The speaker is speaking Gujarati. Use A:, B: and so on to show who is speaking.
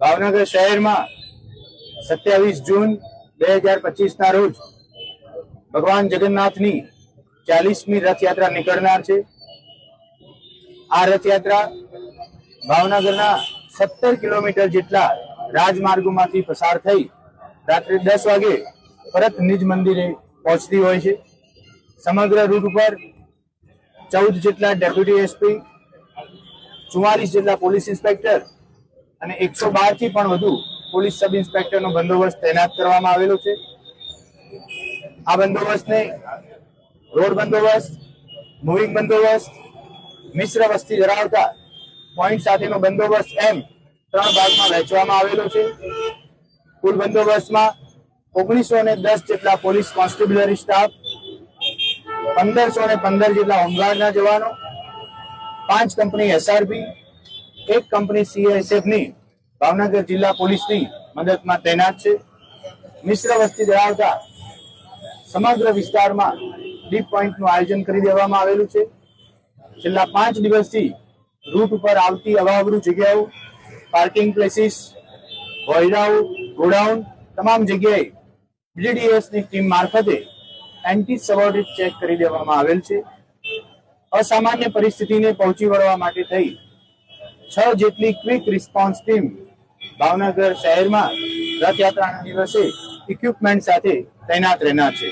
A: ભાવનગર શહેરમાં 27 જૂન 2025 ના રોજ ભગવાન જગન્નાથની 40મી રથયાત્રા નીકળનાર છે। આ રથયાત્રા ભાવનગરના 17 કિલોમીટર જેટલા રાજમાર્ગોમાંથી પસાર થઈ રાત્રે 10 વાગે પરત નિજ મંદિરે પહોંચતી હોય છે। સમગ્ર રૂટ ઉપર 14 જેટલા ડેપ્યુટી એસપી, 44 જેટલા પોલીસ ઇન્સ્પેક્ટર અને 112 થી પણ વધુ પોલીસ સબ ઇન્સ્પેક્ટરનો બંદોબસ્ત તૈનાત કરવામાં આવેલો છે। આ બંદોબસ્તને રોડ બંદોબસ્ત, મૂવિંગ બંદોબસ્ત, મિશ્ર વસ્તી ધરાવતા પોઈન્ટ સાથેનો બંદોબસ્ત એમ 3 ભાગમાં વહેંચવામાં આવેલો છે। કુલ બંદોબસ્તમાં 1910 જેટલા પોલીસ કોન્સ્ટેબ્યુલરી સ્ટાફ, 1515 જેટલા હોમગાર્ડના જવાનો, 5 કંપની એસઆરપી, 1 કંપની સીએએસએફની ભાવનગર જિલ્લા પોલીસની મદદમાં તૈનાત છે। મિશ્ર વસ્તી ધરાવતા સમગ્ર વિસ્તારમાં ડીપ પોઈન્ટનું આયોજન કરી દેવામાં આવેલું છે। છેલ્લા 5 દિવસથી રૂટ ઉપર આવતી અવાવરૂ જગ્યાઓ, પાર્કિંગ પ્લેસીસ, ભોયરાઓ, ગોડાઉન તમામ જગ્યાએ બીડીડીએસની ટીમ મારફતે એન્ટી સબોર્ડિનેટ ચેક કરી દેવામાં આવેલ છે। અસામાન્ય પરિસ્થિતિને પહોંચી વળવા માટે થઈ 6 જેટલી ક્વિક રિસ્પોન્સ ટીમ ભાવનગર શહેરમાં રથયાત્રાના દિવસે ઇક્વિપમેન્ટ સાથે તૈનાત રહેનાર છે।